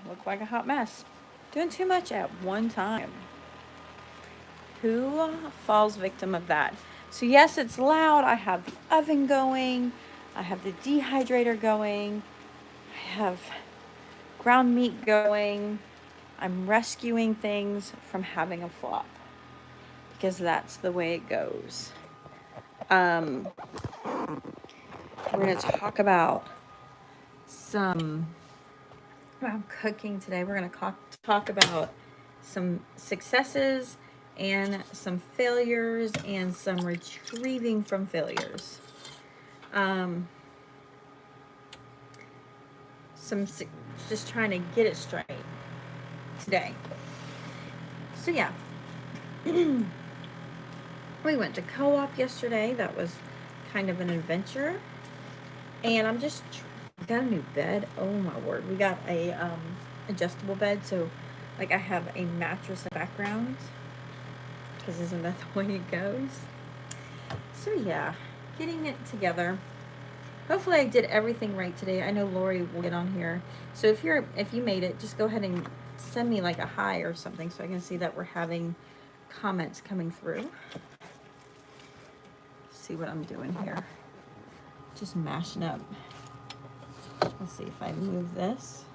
look like a hot mess. Doing too much at one time. Who falls victim of that? So yes, it's loud. I have the oven going. I have the dehydrator going. I have ground meat going. I'm rescuing things from having a flop because that's the way it goes. We're going to talk about I'm cooking today. We're going to talk about some successes and some failures and some retrieving from failures. Just trying to get it straight today. So yeah, we went to co-op yesterday. That was kind of an adventure. And I'm just got a new bed. Oh my word. We got a adjustable bed, so like I have a mattress in the background, because isn't that the way it goes? So yeah, getting it together. Hopefully I did everything right today. I know Lori will get on here. So if you made it, just go ahead and send me like a hi or something so I can see that we're having comments coming through. See what I'm doing here. Just mashing up. Let's see if I move this.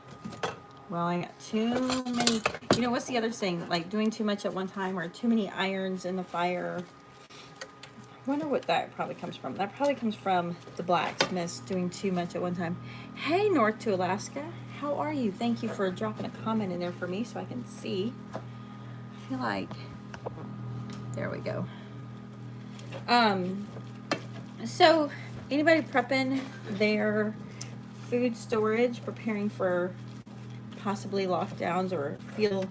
Well, I got too many. You know, what's the other thing? Like doing too much at one time or too many irons in the fire. I wonder what that probably comes from. That probably comes from the blacksmiths doing too much at one time. Hey, North to Alaska. How are you? Thank you for dropping a comment in there for me so I can see. I feel like, there we go. So anybody prepping their food storage, preparing for possibly lockdowns, or feel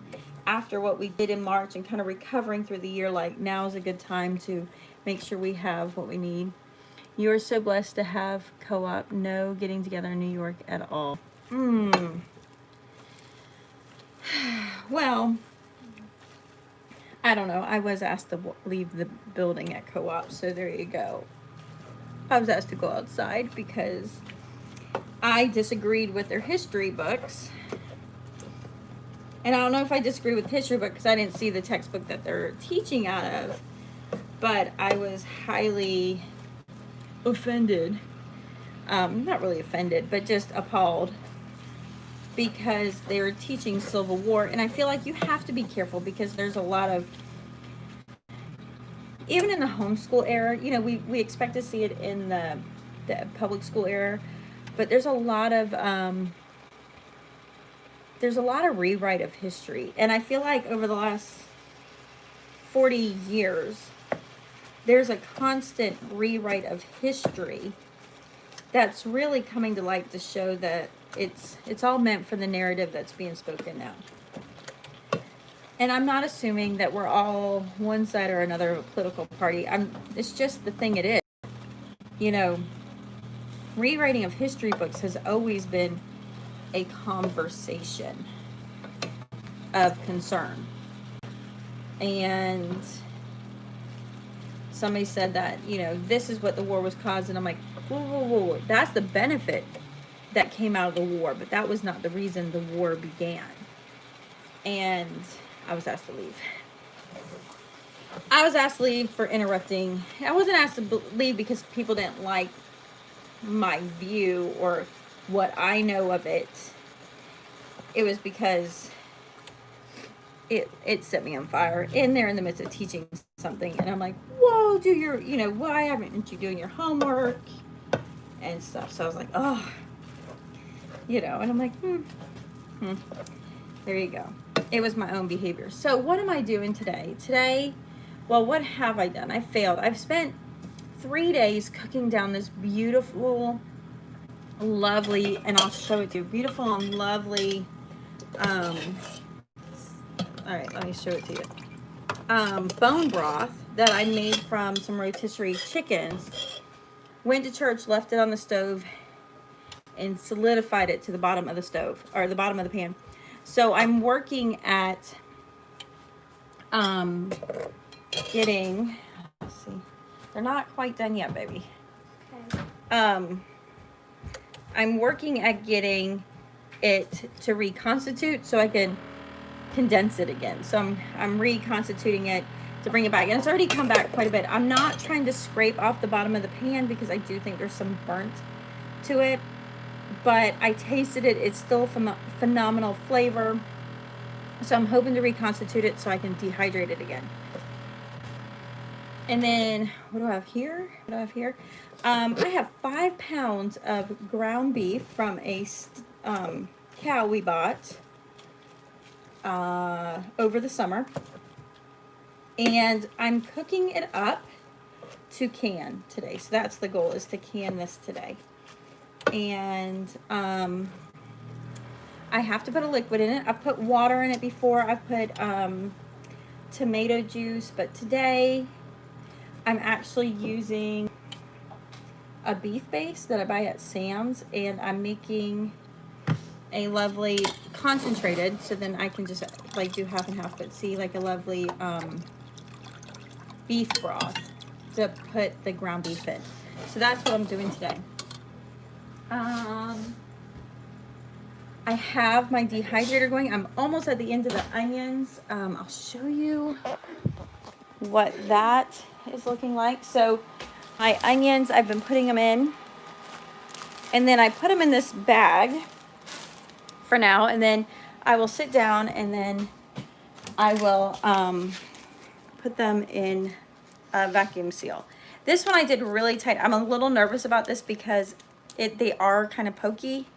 after what we did in March and kind of recovering through the year, like now is a good time to make sure we have what we need? You are so blessed to have co-op. No getting together in New York at all. Well, I don't know. I was asked to leave the building at co-op, so there you go. I was asked to go outside because I disagreed with their history books. And I don't know if I disagree with the history book because I didn't see the textbook that they're teaching out of. But I was highly offended. Not really offended, but just appalled. Because they were teaching Civil War. And I feel like you have to be careful because there's a lot of, even in the homeschool era, you know, we expect to see it in the public school era. But there's a lot of rewrite of history. And I feel like over the last 40 years, there's a constant rewrite of history that's really coming to light to show that it's all meant for the narrative that's being spoken now. And I'm not assuming that we're all one side or another of a political party. It's just the thing it is. You know, rewriting of history books has always been a conversation of concern. And somebody said that, you know, this is what the war was caused. And I'm like, whoa. That's the benefit that came out of the war. But that was not the reason the war began. And I was asked to leave. I was asked to leave for interrupting. I wasn't asked to leave because people didn't like my view or what I know of it. It was because it set me on fire in there in the midst of teaching something. And I'm like, whoa, why haven't you doing your homework and stuff? So I was like, oh, and I'm like, there you go. It was my own behavior. So what am I doing today? Well, what have I done? I failed. I've spent 3 days cooking down this beautiful, lovely, and I'll show it to you, beautiful and lovely, all right, let me show it to you. Bone broth that I made from some rotisserie chickens. Went to church, left it on the stove, and solidified it to the bottom of the stove, or the bottom of the pan. So I'm working at getting, let's see, they're not quite done yet, baby. Okay. I'm working at getting it to reconstitute so I can condense it again. So I'm reconstituting it to bring it back, and it's already come back quite a bit. I'm not trying to scrape off the bottom of the pan because I do think there's some burnt to it, but I tasted it. It's still phenomenal flavor. So I'm hoping to reconstitute it so I can dehydrate it again. And then what do I have here? I have 5 pounds of ground beef from a cow we bought over the summer, and I'm cooking it up to can today. So that's the goal, is to can this today. And I have to put a liquid in it. I've put water in it before. I've put tomato juice, but today I'm actually using a beef base that I buy at Sam's, and I'm making a lovely concentrated, so then I can just like do half and half, but see, like a lovely beef broth to put the ground beef in. So that's what I'm doing today. I have my dehydrator going. I'm almost at the end of the onions. I'll show you what that is looking like. So my onions, I've been putting them in, and then I put them in this bag for now, and then I will sit down, and then I will put them in a vacuum seal. This one I did really tight. I'm a little nervous about this because they are kind of pokey,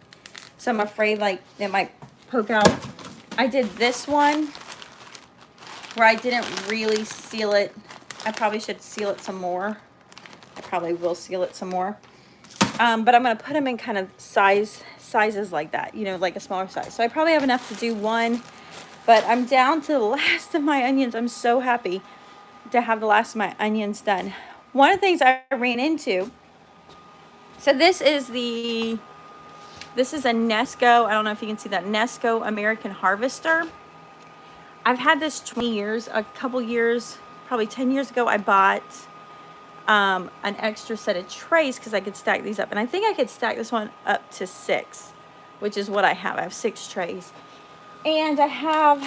so I'm afraid like it might poke out. I did this one where I didn't really seal it. I probably should seal it some more. I probably will seal it some more. But I'm going to put them in kind of sizes like that, you know, like a smaller size. So I probably have enough to do one, but I'm down to the last of my onions. I'm so happy to have the last of my onions done. One of the things I ran into, so this is a Nesco. I don't know if you can see that, Nesco American Harvester. I've had this 20 years, a couple years, probably 10 years ago, I bought an extra set of trays because I could stack these up. And I think I could stack this one up to 6, which is what I have. I have 6 trays. And I have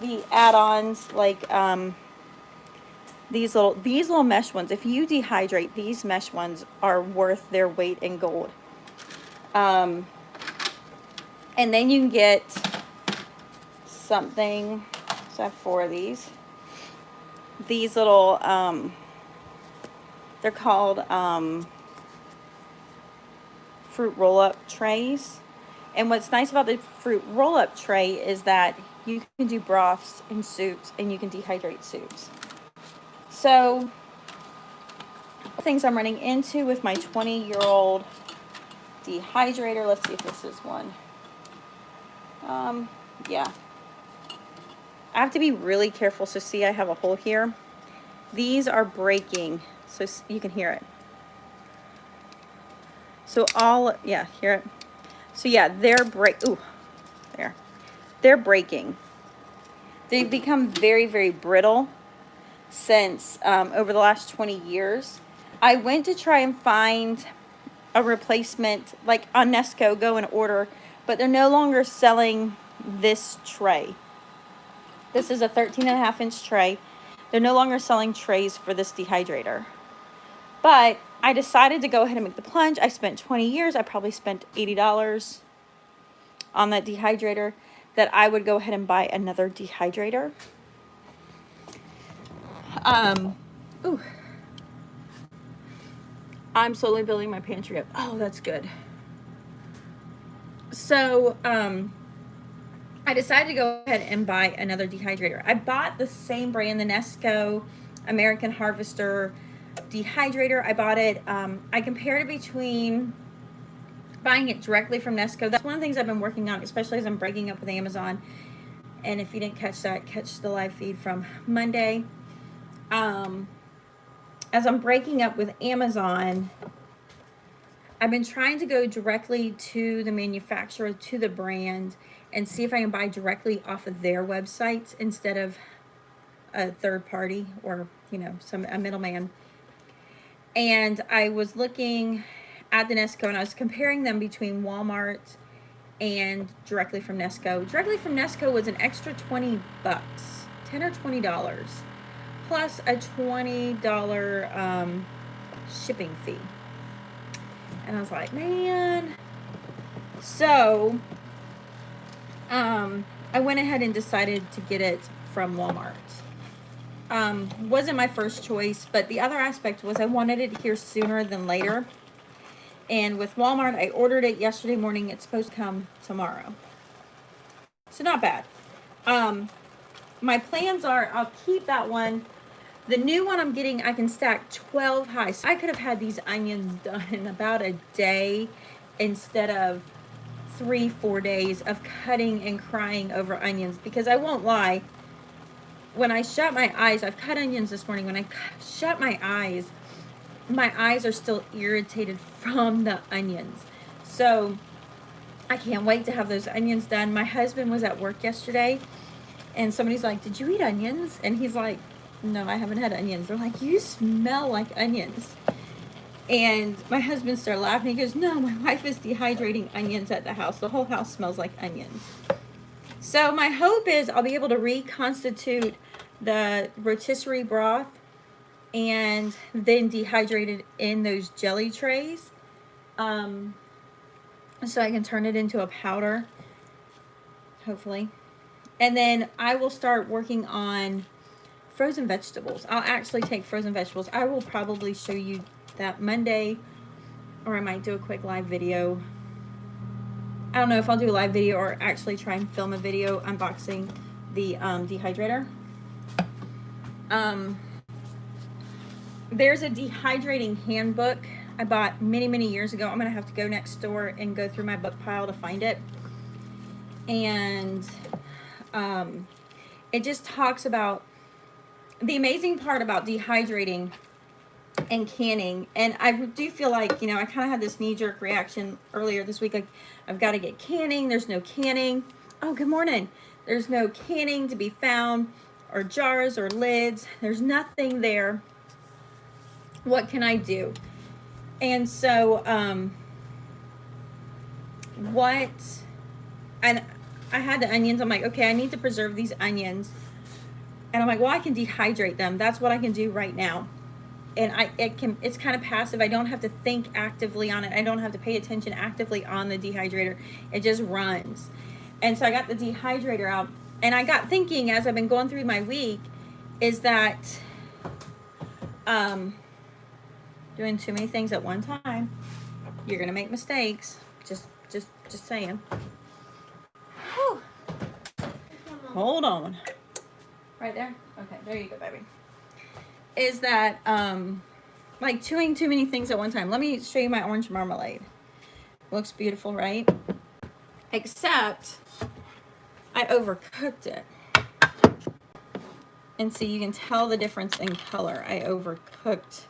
the add-ons, like these little mesh ones. If you dehydrate, these mesh ones are worth their weight in gold. And then you can get something, so I have 4 of these. These little, they're called fruit roll-up trays. And what's nice about the fruit roll-up tray is that you can do broths and soups, and you can dehydrate soups. So, things I'm running into with my 20-year-old dehydrator. Let's see if this is one. Yeah. I have to be really careful. So see, I have a hole here. These are breaking, so you can hear it. So yeah, hear it. So yeah, they're breaking. They've become very, very brittle since over the last 20 years. I went to try and find a replacement, like on Nesco, go and order, but they're no longer selling this tray. This is a 13.5-inch tray. They're no longer selling trays for this dehydrator. But I decided to go ahead and make the plunge. I spent 20 years. I probably spent $80 on that dehydrator, that I would go ahead and buy another dehydrator. Ooh. I'm slowly building my pantry up. Oh, that's good. So, I decided to go ahead and buy another dehydrator. I bought the same brand, the Nesco American Harvester dehydrator. I bought it, I compared it between buying it directly from Nesco. That's one of the things I've been working on, especially as I'm breaking up with Amazon. And if you didn't catch that, catch the live feed from Monday. As I'm breaking up with Amazon, I've been trying to go directly to the manufacturer, to the brand, and see if I can buy directly off of their websites instead of a third party, or, you know, a middleman. And I was looking at the Nesco, and I was comparing them between Walmart and directly from Nesco. Directly from Nesco was an extra 20 bucks, $10 or $20, plus a $20 shipping fee. And I was like, man. So I went ahead and decided to get it from Walmart. Wasn't my first choice, but the other aspect was I wanted it here sooner than later. And with Walmart, I ordered it yesterday morning. It's supposed to come tomorrow. So not bad. My plans are I'll keep that one. The new one I'm getting, I can stack 12 high. So I could have had these onions done in about a day instead of 3-4 days of cutting and crying over onions. Because I won't lie, when I shut my eyes, I've cut onions this morning. When I shut my eyes are still irritated from the onions. So I can't wait to have those onions done. My husband was at work yesterday and somebody's like, did you eat onions? And he's like, no, I haven't had onions. They're like, you smell like onions. And my husband started laughing. He goes, no, my wife is dehydrating onions at the house. The whole house smells like onions. So my hope is I'll be able to reconstitute the rotisserie broth and then dehydrate it in those jelly trays. So I can turn it into a powder, hopefully. And then I will start working on frozen vegetables. I'll actually take frozen vegetables. I will probably show you that Monday, or I might do a quick live video. I don't know if I'll do a live video or actually try and film a video unboxing the dehydrator. There's a dehydrating handbook I bought many years ago. I'm going to have to go next door and go through my book pile to find it. And it just talks about the amazing part about dehydrating and canning. And I do feel like, you know, I kind of had this knee-jerk reaction earlier this week. Like, I've got to get canning. There's no canning. Oh, good morning. There's no canning to be found, or jars or lids. There's nothing there. What can I do? And so, and I had the onions. I'm like, okay, I need to preserve these onions. And I'm like, well, I can dehydrate them. That's what I can do right now. And it's kind of passive. I don't have to think actively on it. I don't have to pay attention actively on the dehydrator. It just runs. And so I got the dehydrator out, and I got thinking as I've been going through my week is that doing too many things at one time, you're gonna make mistakes. Just saying. Whew. Hold on. Right there? Okay, there you go, baby. Is that like chewing too many things at one time. Let me show you my orange marmalade. Looks beautiful, right? Except I overcooked it. And so you can tell the difference in color. I overcooked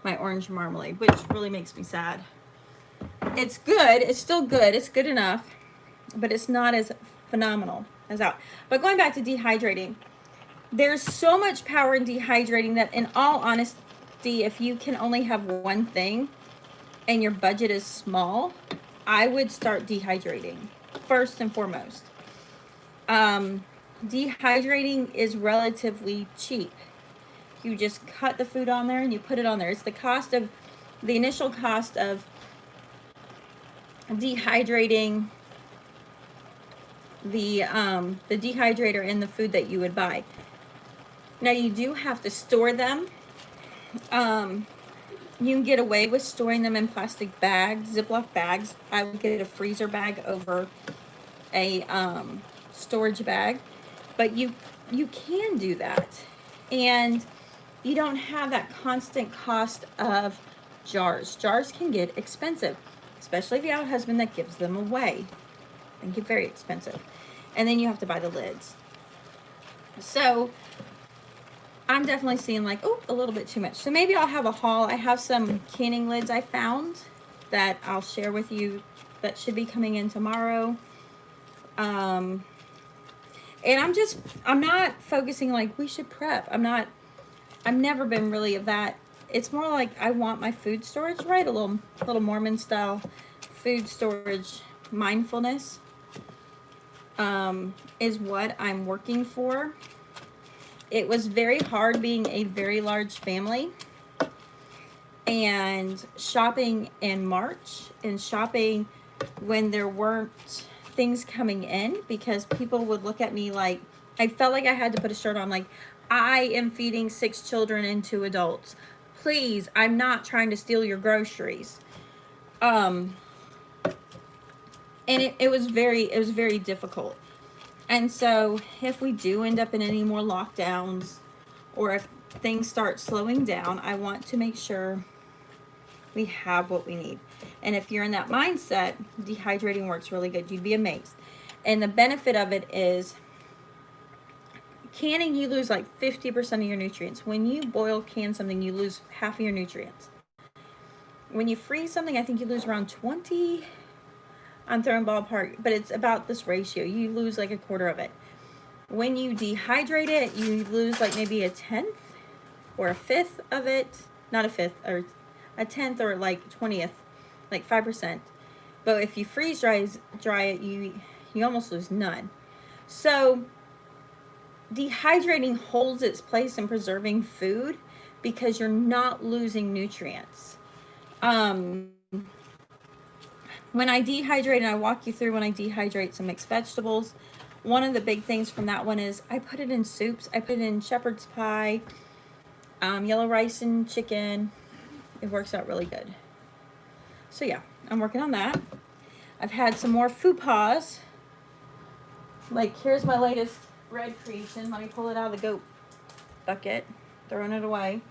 my orange marmalade, which really makes me sad. It's good. It's still good. It's good enough, but it's not as phenomenal as out. But going back to dehydrating, there's so much power in dehydrating that, in all honesty, if you can only have one thing and your budget is small, I would start dehydrating first and foremost. Dehydrating is relatively cheap. You just cut the food on there and you put it on there. It's the initial cost of dehydrating the dehydrator in the food that you would buy. Now you do have to store them. You can get away with storing them in plastic bags, Ziploc bags. I would get a freezer bag over a storage bag, but you can do that, and you don't have that constant cost of jars. Jars can get expensive, especially if you have a husband that gives them away. They can get very expensive, and then you have to buy the lids. So I'm definitely seeing like, oh, a little bit too much. So maybe I'll have a haul. I have some canning lids I found that I'll share with you that should be coming in tomorrow. And I'm not focusing like we should prep. I've never been really of that. It's more like I want my food storage right, a little Mormon style food storage mindfulness. is what I'm working for. It was very hard being a very large family and shopping in March and shopping when there weren't things coming in, because people would look at me like, I felt like I had to put a shirt on like, I am feeding 6 children and 2 adults. Please, I'm not trying to steal your groceries. And it was very difficult. And so if we do end up in any more lockdowns, or if things start slowing down, I want to make sure we have what we need. And if you're in that mindset, dehydrating works really good. You'd be amazed. And the benefit of it is, canning, you lose like 50% of your nutrients. When you boil can something, you lose half of your nutrients. When you freeze something, I think you lose around 20. I'm throwing ballpark, but it's about this ratio. You lose like a quarter of it. When you dehydrate it, you lose like maybe a 1/10 or a 1/5 of it. Not a 1/5, or a 1/10 or like 20th, like 5%. But if you freeze dry it, you almost lose none. So dehydrating holds its place in preserving food because you're not losing nutrients. When I dehydrate, and I walk you through when I dehydrate some mixed vegetables, one of the big things from that one is I put it in soups. I put it in shepherd's pie, yellow rice and chicken. It works out really good. So yeah, I'm working on that. I've had some more faux pas. Like, here's my latest red creation. Let me pull it out of the goat bucket. Throwing it away.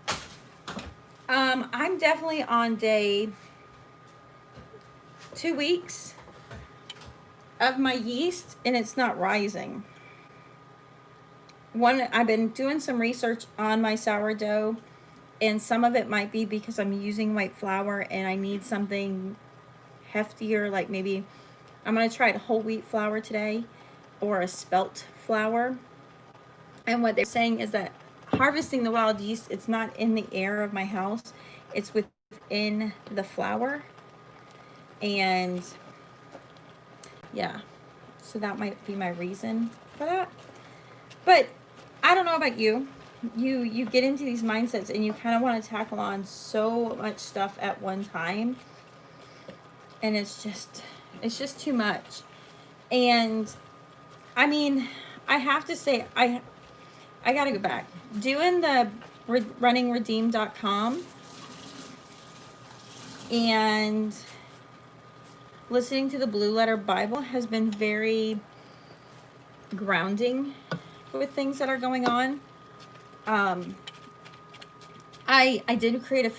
I'm definitely on day 2 weeks of my yeast, and it's not rising. I've been doing some research on my sourdough, and some of it might be because I'm using white flour and I need something heftier, like maybe I'm going to try whole wheat flour today, or a spelt flour. And what they're saying is that harvesting the wild yeast, it's not in the air of my house, it's within the flour. And yeah, so that might be my reason for that. But I don't know about you. You get into these mindsets and you kind of want to tackle on so much stuff at one time, and it's just too much. And I mean, I have to say, I gotta go back. Doing the runningredeem.com and listening to the Blue Letter Bible has been very grounding with things that are going on. I did create a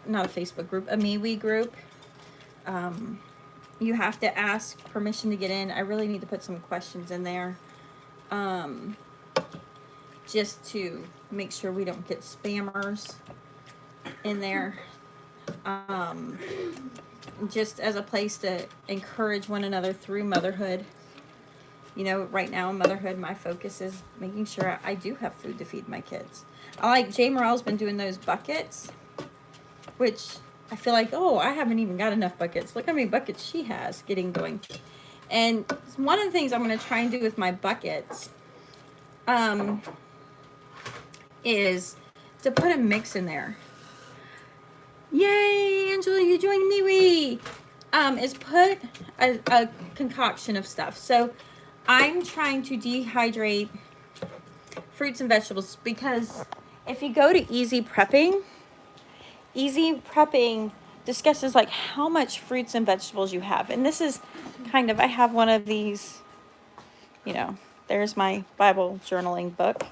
not a Facebook group, a MeWe group. You have to ask permission to get in. I really need to put some questions in there, just to make sure we don't get spammers in there. Just as a place to encourage one another through motherhood. You know, right now in motherhood, my focus is making sure I do have food to feed my kids. I like Jay Morrell's been doing those buckets, which I feel like, oh, I haven't even got enough buckets. Look how many buckets she has getting going. And one of the things I'm going to try and do with my buckets is to put a mix in there. Yay, Angela, you joined me. Is put a concoction of stuff. So I'm trying to dehydrate fruits and vegetables, because if you go to Easy Prepping discusses like how much fruits and vegetables you have. And this is kind of, I have one of these, you know, there's my Bible journaling book.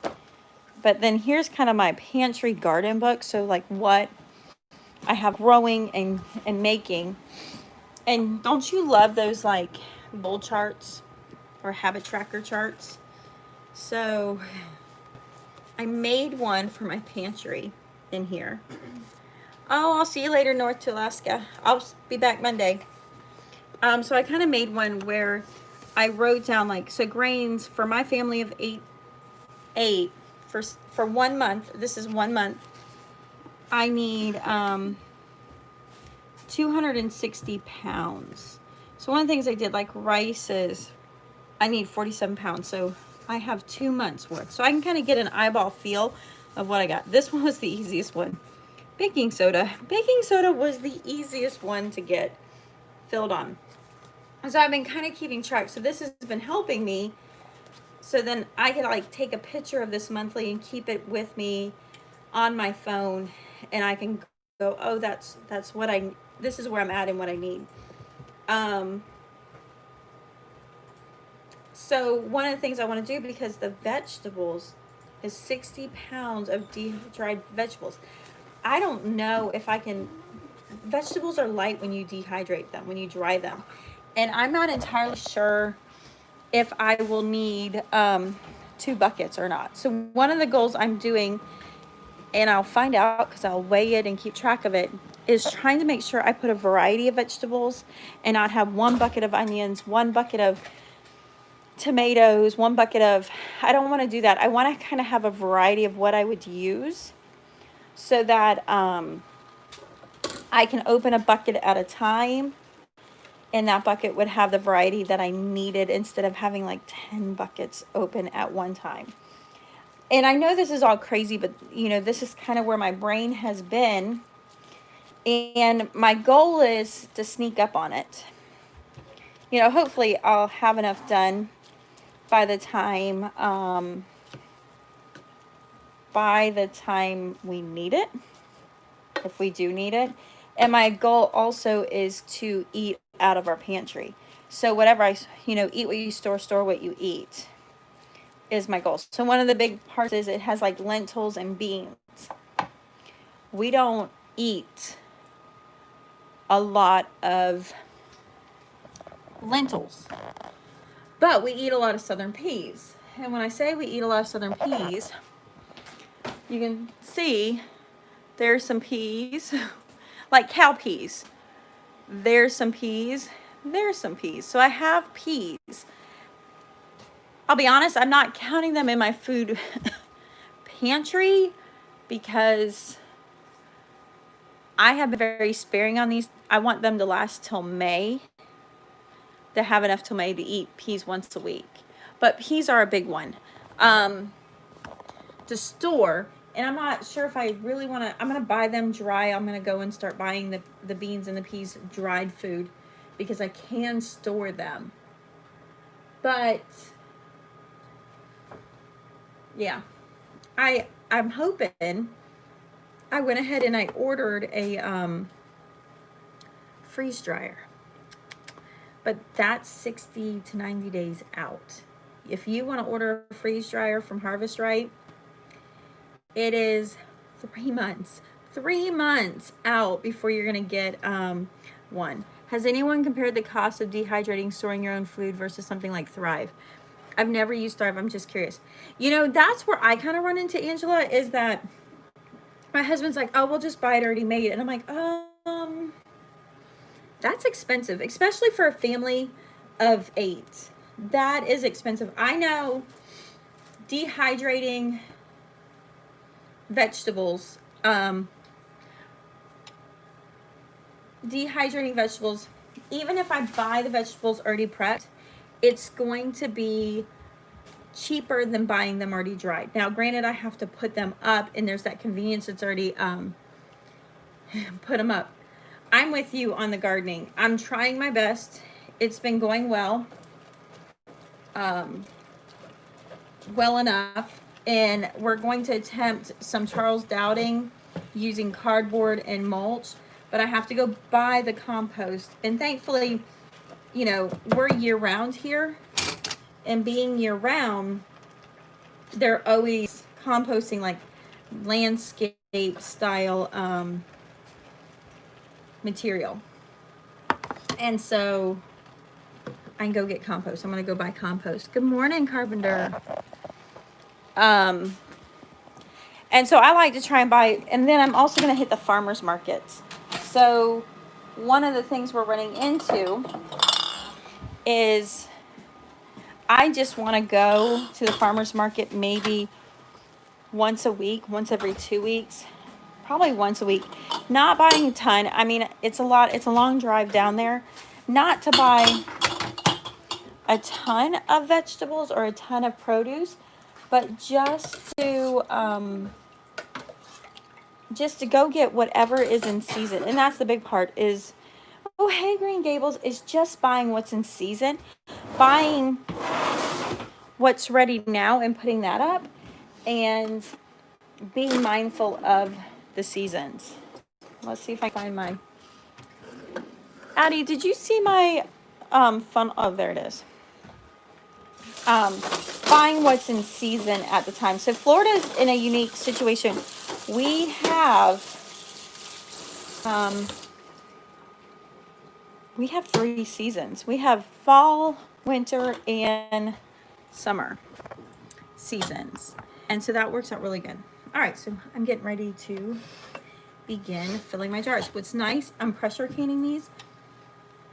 But then here's kind of my pantry garden book. So like what I have growing and making. And don't you love those like bowl charts or habit tracker charts? So I made one for my pantry in here. Oh, I'll see you later, North to Alaska. I'll be back Monday. So I kind of made one where I wrote down like, so grains for my family of eight for 1 month. This is 1 month. I need 260 pounds. So one of the things I did, like rice is I need 47 pounds. So I have 2 months worth. So I can kind of get an eyeball feel of what I got. This one was the easiest one. Baking soda. Baking soda was the easiest one to get filled on. So I've been kind of keeping track. So this has been helping me. So then I can like take a picture of this monthly and keep it with me on my phone, and I can go, oh, that's what this is where I'm at and what I need. So one of the things I want to do, because the vegetables is 60 pounds of dehydrated vegetables. I don't know if I can, vegetables are light when you dehydrate them, when you dry them. And I'm not entirely sure if I will need 2 buckets or not. So one of the goals I'm doing, and I'll find out because I'll weigh it and keep track of it, is trying to make sure I put a variety of vegetables and not have 1 bucket of onions, 1 bucket of tomatoes, 1 bucket of, I don't want to do that. I want to kind of have a variety of what I would use so that I can open a bucket at a time, and that bucket would have the variety that I needed instead of having like 10 buckets open at one time. And I know this is all crazy, but you know, this is kind of where my brain has been. And my goal is to sneak up on it. You know, hopefully I'll have enough done by the time we need it, if we do need it. And my goal also is to eat out of our pantry. So whatever eat what you store what you eat is my goal. So one of the big parts is it has like lentils and beans. We don't eat a lot of lentils, but we eat a lot of southern peas. And when I say we eat a lot of southern peas, you can see there's some peas, like cowpeas. There's some peas. There's some peas. So I have peas. I'll be honest, I'm not counting them in my food pantry because I have been very sparing on these. I want them to last till May, to have enough till May to eat peas once a week. But peas are a big one to store. And I'm not sure if I really want to, I'm going to buy them dry. I'm going to go and start buying the beans and the peas dried food because I can store them. But yeah, I'm hoping. I went ahead and I ordered a freeze dryer. But that's 60 to 90 days out. If you want to order a freeze dryer from Harvest Right, it is 3 months. 3 months out before you're going to get one. Has anyone compared the cost of dehydrating, storing your own food versus something like Thrive? I've never used Thrive. I'm just curious. You know, that's where I kind of run into Angela, is that my husband's like, oh, we'll just buy it already made. And I'm like, that's expensive, especially for a family of 8. That is expensive. I know dehydrating vegetables, even if I buy the vegetables already prepped, it's going to be cheaper than buying them already dried. Now, granted, I have to put them up, and there's that convenience that's already put them up. I'm with you on the gardening. I'm trying my best. It's been going well. Well enough. And we're going to attempt some Charles Dowding using cardboard and mulch. But I have to go buy the compost. And thankfully, you know, we're year-round here. And being year-round, they're always composting like landscape style material. And so I can go get compost. I'm going to go buy compost. Good morning, Carpenter. And so I like to try and buy, and then I'm also going to hit the farmers markets. So one of the things we're running into is I just want to go to the farmers market maybe once a week, once every 2 weeks, probably once a week. Not buying a ton. I mean, it's a lot. It's a long drive down there. Not to buy a ton of vegetables or a ton of produce, but just to go get whatever is in season. And that's the big part is, oh, hey, Green Gables, is just buying what's in season, buying what's ready now and putting that up, and being mindful of the seasons. Let's see if I find my... Addie, did you see my fun? Oh, there it is. Buying what's in season at the time. So Florida's in a unique situation. We have 3 seasons. We have fall, winter, and summer seasons. And so that works out really good. All right, so I'm getting ready to begin filling my jars. What's nice, I'm pressure canning these.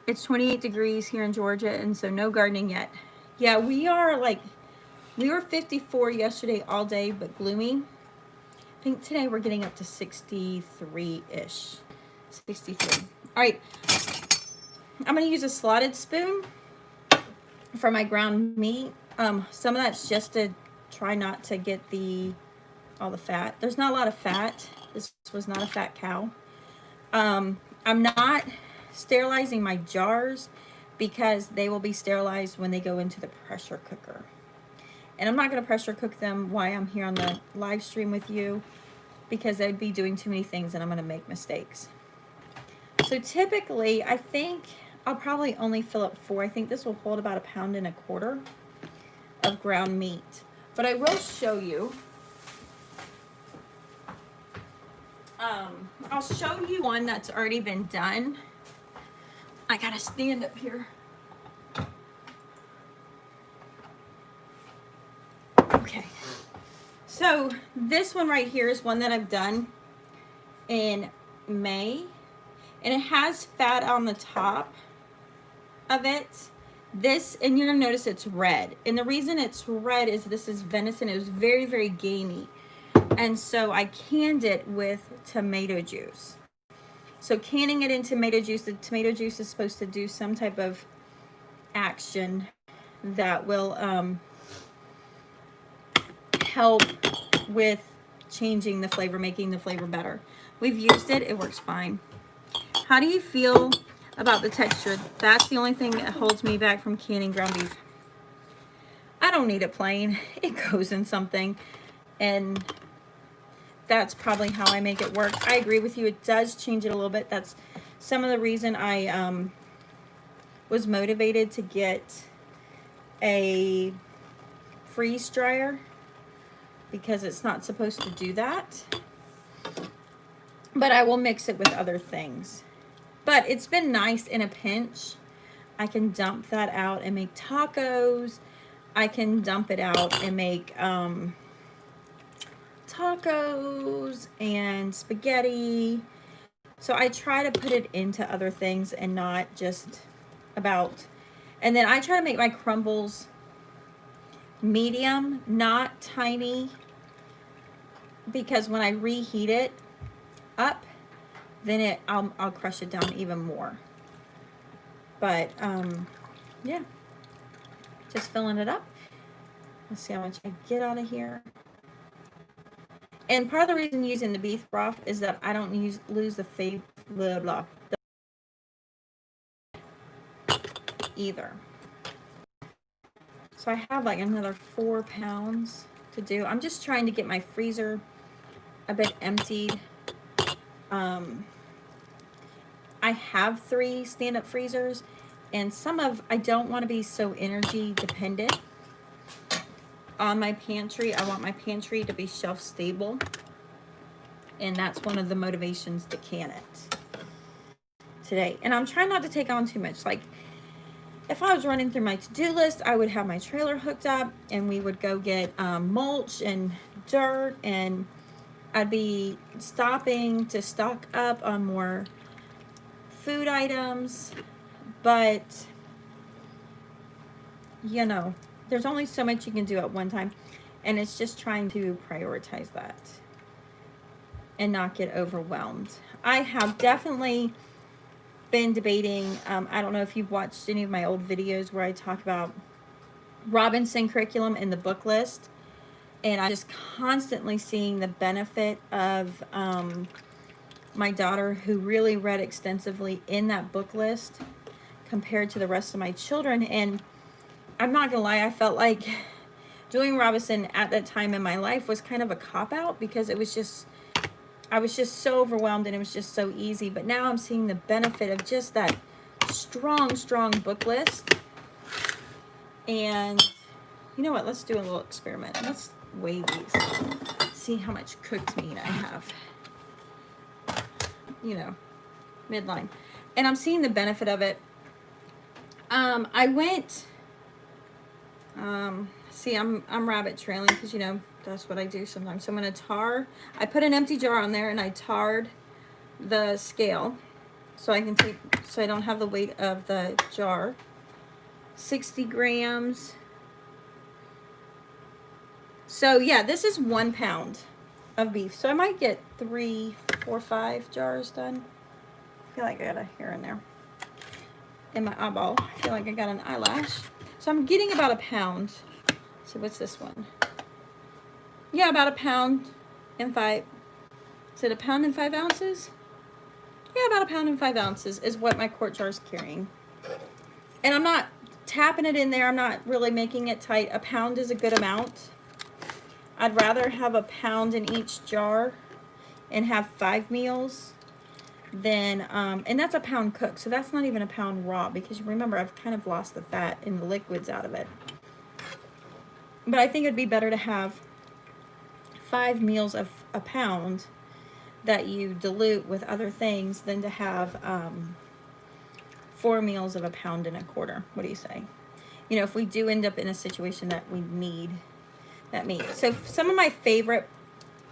It's 28 degrees here in Georgia, and so no gardening yet. Yeah, we were 54 yesterday all day, but gloomy. I think today we're getting up to 63-ish. 63. All right, I'm gonna use a slotted spoon for my ground meat. Some of that's just to try not to get all the fat. There's not a lot of fat. This was not a fat cow. I'm not sterilizing my jars because they will be sterilized when they go into the pressure cooker. And I'm not going to pressure cook them while I'm here on the live stream with you, because I'd be doing too many things and I'm going to make mistakes. So typically, I think I'll probably only fill up 4. I think this will hold about 1.25 pounds of ground meat. But I will show you. I'll show you one that's already been done. I gotta stand up here. Okay. So this one right here is one that I've done in May, and it has fat on the top of it. This, and you're gonna notice it's red. And the reason it's red is this is venison. It was very, very gamey. And so I canned it with tomato juice. So canning it in tomato juice, the tomato juice is supposed to do some type of action that will help with changing the flavor, making the flavor better. We've used it, it works fine. How do you feel about the texture? That's the only thing that holds me back from canning ground beef. I don't need it plain. It goes in something, and that's probably how I make it work. I agree with you. It does change it a little bit. That's some of the reason I was motivated to get a freeze dryer, because it's not supposed to do that. But I will mix it with other things. But it's been nice in a pinch. I can dump that out and make tacos. I can dump it out and make tacos and spaghetti. So I try to put it into other things and not just about. And then I try to make my crumbles medium, not tiny, because when I reheat it up, then I'll crush it down even more. But yeah, just filling it up. Let's see how much I get out of here. And part of the reason using the beef broth is that I don't lose the either. So I have like another 4 pounds to do. I'm just trying to get my freezer a bit emptied. I have 3 stand-up freezers, and I don't want to be so energy dependent on my pantry. I want my pantry to be shelf stable, and that's one of the motivations to can it today. And I'm trying not to take on too much. Like, if I was running through my to-do list, I would have my trailer hooked up, and we would go get mulch and dirt, and I'd be stopping to stock up on more food items. But, you know, there's only so much you can do at one time, and it's just trying to prioritize that and not get overwhelmed. I have definitely been debating, I don't know if you've watched any of my old videos where I talk about Robinson curriculum in the book list, and I'm just constantly seeing the benefit of my daughter, who really read extensively in that book list compared to the rest of my children. And I'm not gonna lie, I felt like doing Robinson at that time in my life was kind of a cop-out, because it was just, I was just so overwhelmed and it was just so easy. But now I'm seeing the benefit of just that strong book list. And you know what, let's do a little experiment. Let's weigh these, see how much cooked meat I have, you know, midline. And I'm seeing the benefit of it. I went, see, I'm rabbit trailing, because, you know, that's what I do sometimes. So I'm going to tar, I put an empty jar on there and I tarred the scale so I can take, so I don't have the weight of the jar. 60 grams. So yeah, this is 1 pound of beef. So I might get 3, 4, 5 jars done. I feel like I got a hair in there. In my eyeball. I feel like I got an eyelash. So I'm getting about 1 pound. So what's this one? Yeah, about 1 pound and 5. Is it 1 pound and 5 ounces? Yeah, about 1 pound and 5 ounces is what my quart jar is carrying. And I'm not tapping it in there. I'm not really making it tight. 1 pound is a good amount. I'd rather have 1 pound in each jar and have 5 meals than, and that's 1 pound cooked. So that's not even 1 pound raw, because you remember I've kind of lost the fat and the liquids out of it. But I think it'd be better to have 5 meals of 1 pound that you dilute with other things than to have 4 meals of 1 pound and 1/4. What do you say? You know, if we do end up in a situation that we need that meat. So some of my favorite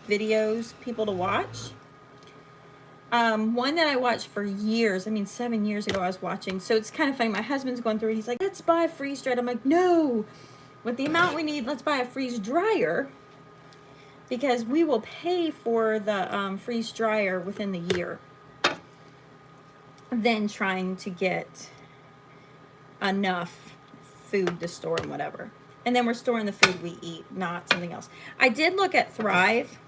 videos, people to watch. One that I watched for years, I mean 7 years ago I was watching. So it's kind of funny. My husband's going through it. He's like, let's buy freeze dried. I'm like, no. With the amount we need, let's buy a freeze dryer, because we will pay for the freeze dryer within the year than trying to get enough food to store and whatever. And then we're storing the food we eat, not something else. I did look at Thrive,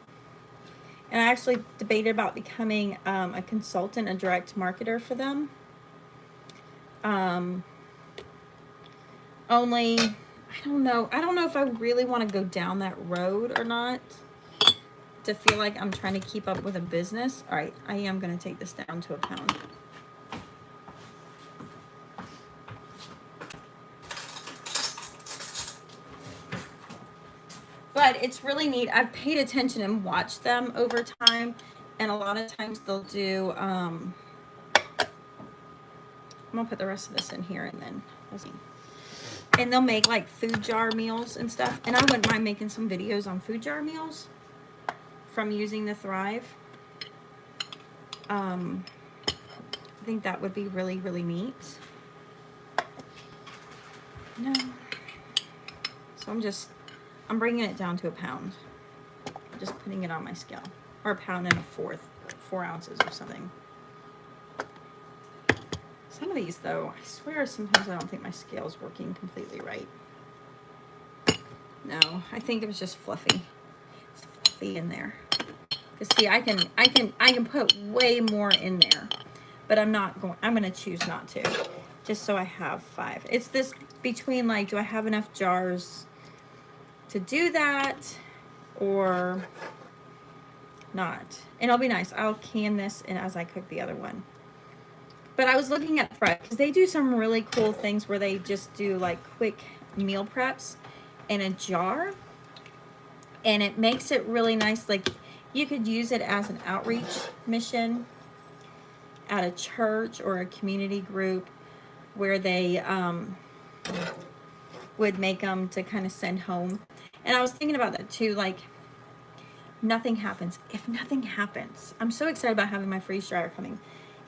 and I actually debated about becoming a consultant, a direct marketer for them. Only, I don't know if I really want to go down that road or not, to feel like I'm trying to keep up with a business. All right, I am going to take this down to 1 pound. But it's really neat. I've paid attention and watched them over time, and a lot of times they'll do, I'm going to put the rest of this in here, and then we'll see. And they'll make like food jar meals and stuff. And I wouldn't mind making some videos on food jar meals from using the Thrive. I think that would be really, really neat. No. So I'm bringing it down to 1 pound. I'm just putting it on my scale. Or 1 pound and 1/4, 4 ounces or something. Some of these, though, I swear sometimes I don't think my scale's working completely right. No, I think it was just fluffy. It's fluffy in there. Because see, I can put way more in there, but I'm gonna choose not to, just so I have 5. It's this between, like, do I have enough jars to do that or not? And it'll be nice. I'll can this and as I cook the other one. But I was looking at Thrive, because they do some really cool things where they just do like quick meal preps in a jar, and it makes it really nice. Like, you could use it as an outreach mission at a church or a community group, where they would make them to kind of send home. And I was thinking about that too, like, nothing happens. If nothing happens, I'm so excited about having my freeze dryer coming.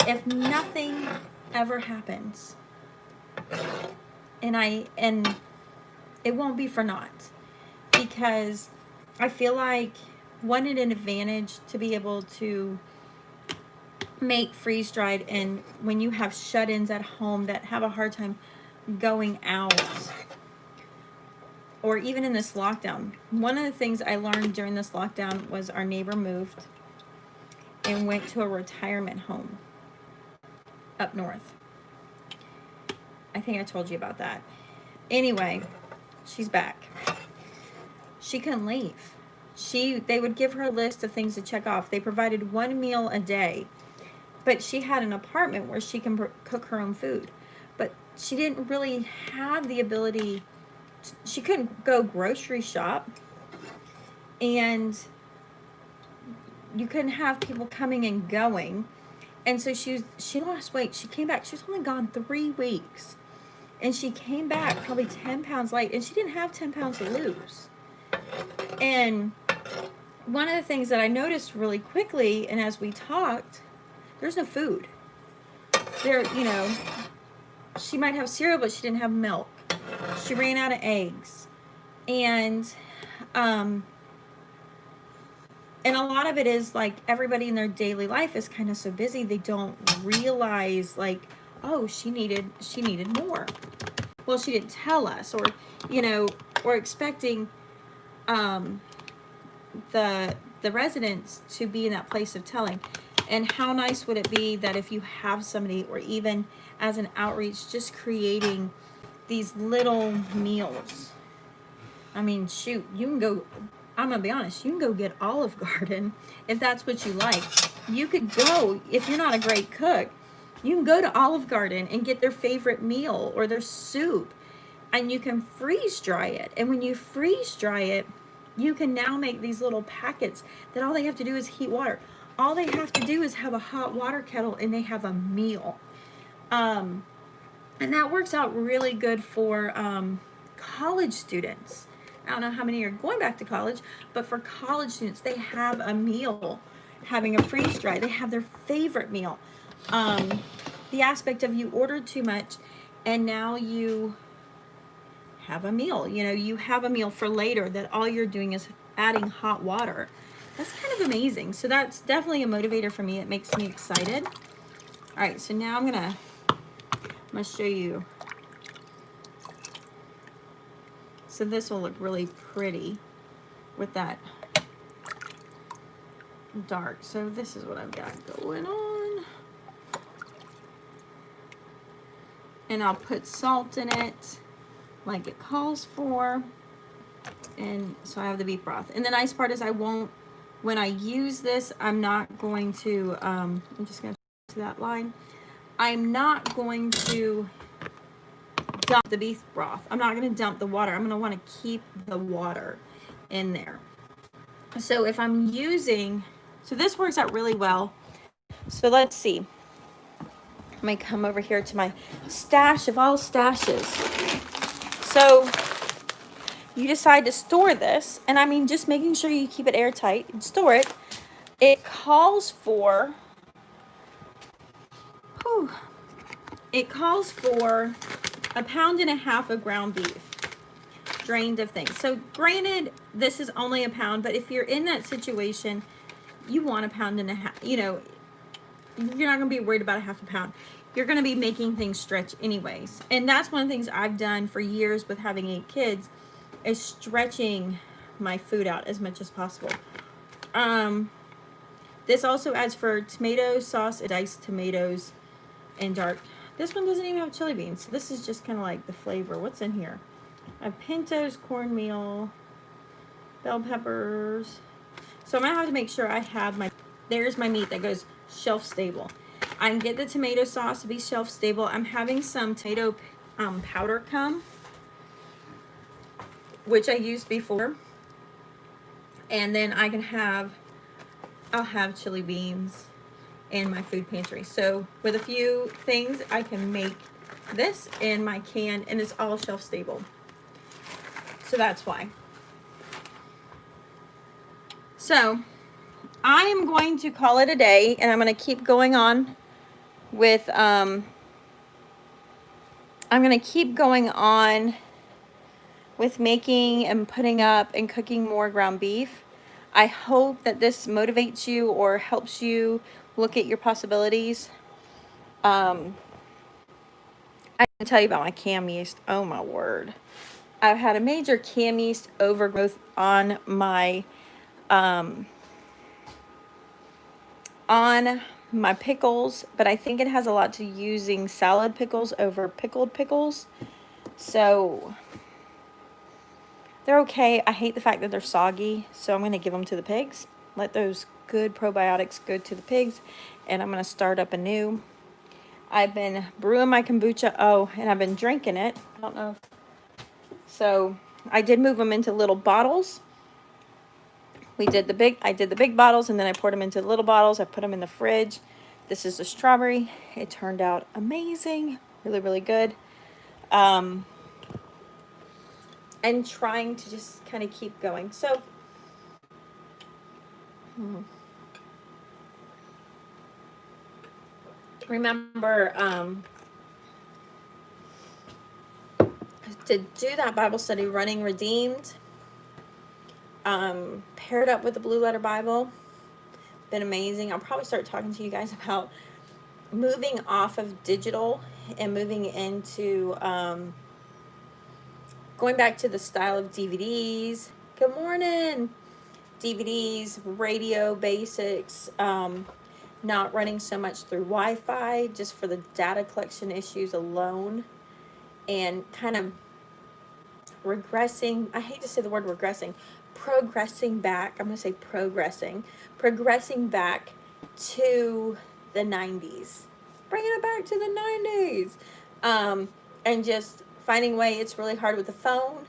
If nothing ever happens, and it won't be for naught, because I feel like wanted an advantage to be able to make freeze dried, and when you have shut-ins at home that have a hard time going out, or even in this lockdown. One of the things I learned during this lockdown was our neighbor moved and went to a retirement home up north. I think I told you about that. Anyway, she's back. She couldn't leave. They would give her a list of things to check off. They provided one meal a day, but she had an apartment where she can cook her own food. But she didn't really have the ability. She couldn't go grocery shop, and you couldn't have people coming and going. And so she lost weight. She came back. She was only gone 3 weeks. And she came back probably 10 pounds light. And she didn't have 10 pounds to lose. And one of the things that I noticed really quickly, and as we talked, there's no food. There, she might have cereal, but she didn't have milk. She ran out of eggs. And a lot of it is like everybody in their daily life is kind of so busy they don't realize, like, oh, she needed more. Well, she didn't tell us, or or expecting the residents to be in that place of telling. And how nice would it be that if you have somebody, or even as an outreach, just creating these little meals. I mean, shoot, you can go, I'm gonna be honest, you can go get Olive Garden if that's what you like. You could go, if you're not a great cook, you can go to Olive Garden and get their favorite meal or their soup, and you can freeze dry it. And when you freeze dry it, you can now make these little packets that all they have to do is heat water. All they have to do is have a hot water kettle, and they have a meal. And that works out really good for college students. I don't know how many are going back to college, but for college students, they have a meal, having a freeze dry. They have their favorite meal. The aspect of you ordered too much, and now you have a meal. You have a meal for later that all you're doing is adding hot water. That's kind of amazing. So that's definitely a motivator for me. It makes me excited. All right, so now I'm gonna show you. So this will look really pretty with that dark. So this is what I've got going on. And I'll put salt in it like it calls for. And so I have the beef broth. And the nice part is when I use this, I'm not going to, I'm just going to that line. I'm not going to dump the beef broth. I'm not going to dump the water. I'm going to want to keep the water in there. So if I'm using, so this works out really well. So let's see. I might come over here to my stash of all stashes. So you decide to store this, and I mean, just making sure you keep it airtight and store it. It calls for, it calls for 1.5 pounds of ground beef, drained of things. So granted, this is only a pound, but if you're in that situation, you want 1.5 pounds. You're not going to be worried about 1/2 pound. You're going to be making things stretch anyways. And that's one of the things I've done for years with having 8 kids, is stretching my food out as much as possible. This also adds for tomato sauce, diced tomatoes, and dark. This one doesn't even have chili beans. So this is just kind of like the flavor. What's in here? I have pintos, cornmeal, bell peppers. So I'm going to have to make sure I have there's my meat that goes shelf stable. I can get the tomato sauce to be shelf stable. I'm having some tomato powder come, which I used before. And then I'll have chili beans in my food pantry. So with a few things, I can make this in my can, and it's all shelf stable. So that's why. So I am going to call it a day, and I'm going to keep going on with, making and putting up and cooking more ground beef. I hope that this motivates you or helps you look at your possibilities. I can tell you about my cam yeast. Oh my word. I've had a major cam yeast overgrowth on my pickles, but I think it has a lot to using salad pickles over pickled pickles. So they're okay. I hate the fact that they're soggy, so I'm going to give them to the pigs. Let those good probiotics go to the pigs, and I'm going to start up anew. I've been brewing my kombucha. Oh, and I've been drinking it. I don't know. So I did move them into little bottles. I did the big bottles, and then I poured them into little bottles. I put them in the fridge. This is a strawberry. It turned out amazing. Really, really good. And trying to just kind of keep going. So, remember to do that Bible study, Running Redeemed, paired up with the Blue Letter Bible. Been amazing. I'll probably start talking to you guys about moving off of digital and moving into going back to the style of DVDs. Good morning. DVDs, radio basics, not running so much through Wi-Fi just for the data collection issues alone, and kind of regressing. I hate to say the word regressing. Progressing back. I'm going to say progressing back to the 90s. Bringing it back to the 90s. And just finding a way. It's really hard with the phone.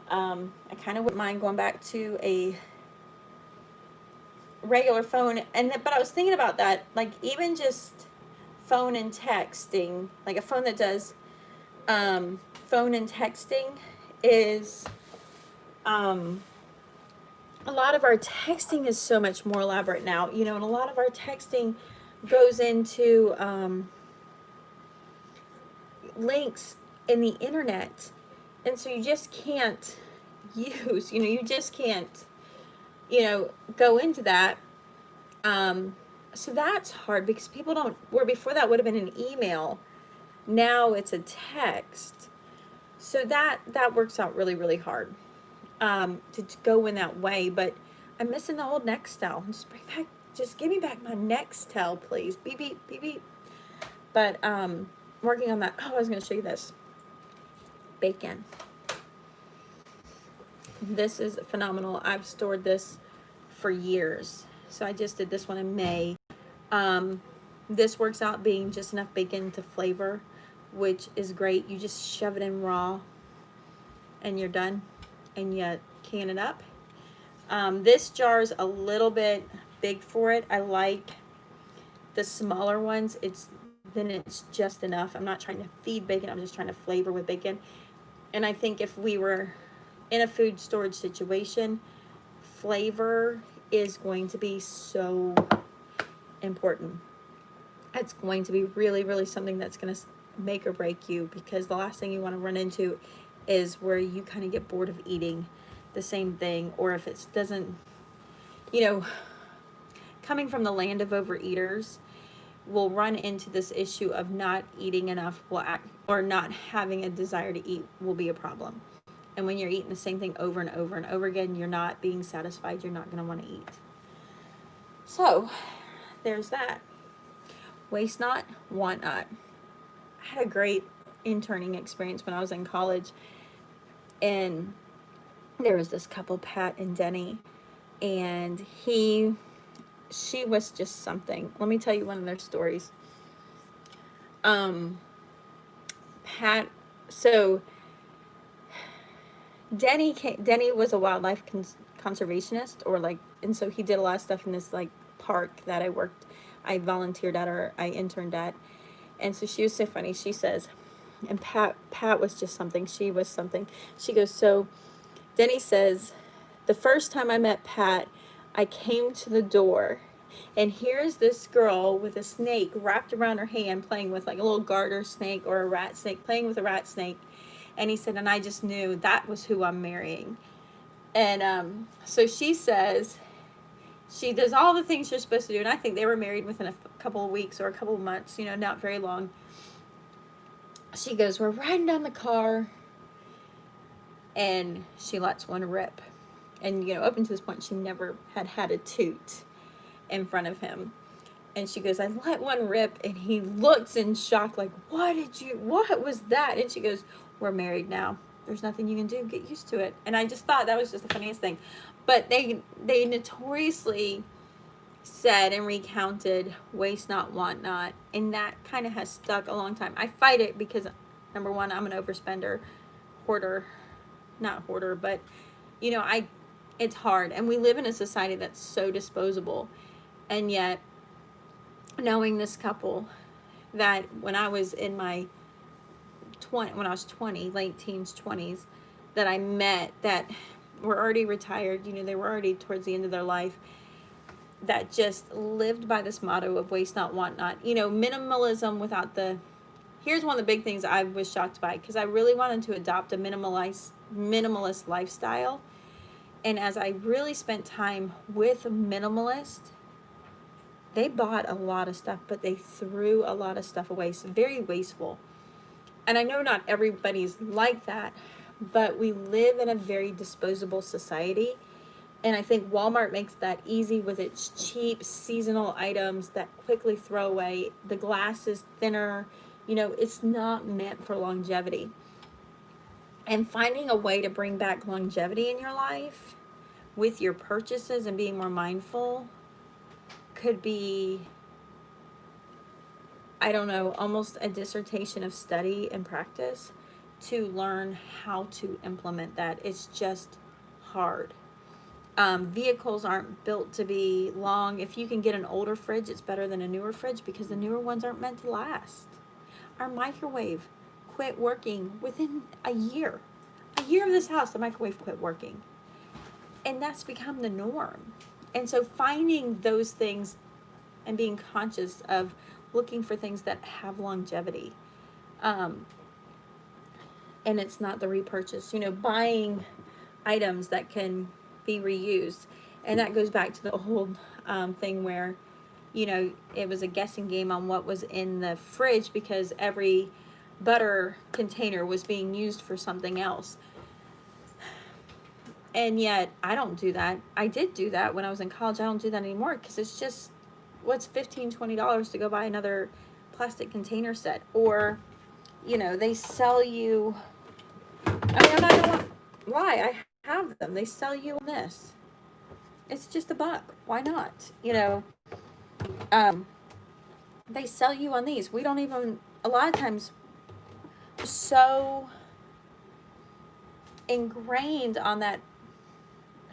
I kind of wouldn't mind going back to a regular phone, but I was thinking about that, like even just phone and texting, like a phone that does phone and texting is a lot of our texting is so much more elaborate now, and a lot of our texting goes into links in the internet, and so you just can't use, you just can't go into that. So that's hard because people don't, where before that would have been an email, now it's a text. So that works out really, really hard to go in that way. But I'm missing the old Nextel. Just give me back my Nextel, please. Beep, beep, beep, beep. But working on that. Oh, I was going to show you this. Bacon. This is phenomenal. I've stored this for years. So I just did this one in May. This works out being just enough bacon to flavor, which is great. You just shove it in raw and you're done, and you can it up. This jar's a little bit big for it. I like the smaller ones. It's just enough. I'm not trying to feed bacon. I'm just trying to flavor with bacon. And I think if we were in a food storage situation, flavor is going to be so important. It's going to be really, really something that's going to make or break you, because the last thing you want to run into is where you kind of get bored of eating the same thing, or if it doesn't, coming from the land of overeaters, we'll run into this issue of not eating enough or not having a desire to eat will be a problem. And when you're eating the same thing over and over and over again, you're not being satisfied. You're not going to want to eat. So there's that. Waste not, want not. I had a great interning experience when I was in college. And there was this couple, Pat and Denny. And she was just something. Let me tell you one of their stories. Pat, so Denny was a wildlife conservationist, and so he did a lot of stuff in this park that I volunteered at, or I interned at. And so she was so funny. She says, and Pat was just something. She was something. She goes, so Denny says, the first time I met Pat, I came to the door, and here's this girl with a snake wrapped around her hand, playing with a little garter snake or a rat snake, playing with a rat snake. And he said, and I just knew that was who I'm marrying. And so she says, she does all the things you're supposed to do. And I think they were married within a couple of weeks or a couple of months, not very long. She goes, we're riding down the car. and she lets one rip. And, you know, up until this point, she never had a toot in front of him. And she goes, I let one rip, and he looks in shock, like, what was that? And she goes, we're married now. There's nothing you can do. Get used to it. And I just thought that was just the funniest thing. But they notoriously said and recounted, waste not, want not. And that kind of has stuck a long time. I fight it because, number one, I'm an overspender, hoarder, not hoarder, but, you know, it's hard. And we live in a society that's so disposable. And yet, knowing this couple that when I was in my when I was 20, late teens, 20s, that I met, that were already retired, you know, they were already towards the end of their life, that just lived by this motto of waste not, want not. You know, minimalism without the, here's one of the big things I was shocked by, because I really wanted to adopt a minimalist lifestyle. And as I really spent time with a minimalist, they bought a lot of stuff, but they threw a lot of stuff away. So very wasteful. And I know not everybody's like that, but we live in a very disposable society. And I think Walmart makes that easy with its cheap seasonal items that quickly throw away. The glass is thinner. You know, it's not meant for longevity. And finding a way to bring back longevity in your life with your purchases and being more mindful could be, I don't know, almost a dissertation of study and practice to learn how to implement that. It's just hard. Vehicles aren't built to be long. If you can get an older fridge, it's better than a newer fridge because the newer ones aren't meant to last. Our microwave quit working within a year. A year of this house, the microwave quit working. And that's become the norm. And so finding those things and being conscious of looking for things that have longevity. And it's not the repurchase, you know, buying items that can be reused. And that goes back to the old thing where, you know, it was a guessing game on what was in the fridge because every butter container was being used for something else. And yet I don't do that. I did do that when I was in college. I don't do that anymore because it's just, what's $15-$20 to go buy another plastic container set? Or, you know, they sell you, I mean, I'm not gonna lie, I have them. They sell you on this. It's just $1. Why not? You know, they sell you on these. We don't even, a lot of times, so ingrained on that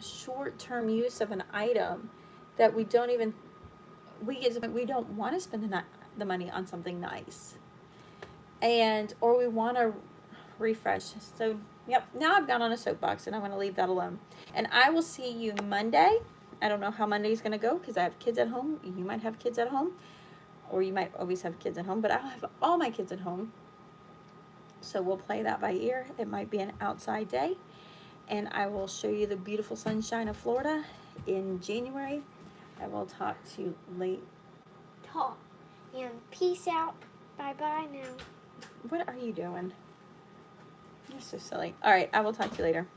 short-term use of an item that we don't even, we don't want to spend the money on something nice, and or we want to refresh. So yep, now I've gone on a soapbox and I'm going to leave that alone, and I will see you Monday. I don't know how Monday's going to go because I have kids at home. You might have kids at home, or you might always have kids at home, but I'll have all my kids at home, so we'll play that by ear. It might be an outside day, and I will show you the beautiful sunshine of Florida in January. I will talk to you late. Talk. And peace out. Bye-bye now. What are you doing? You're so silly. All right, I will talk to you later.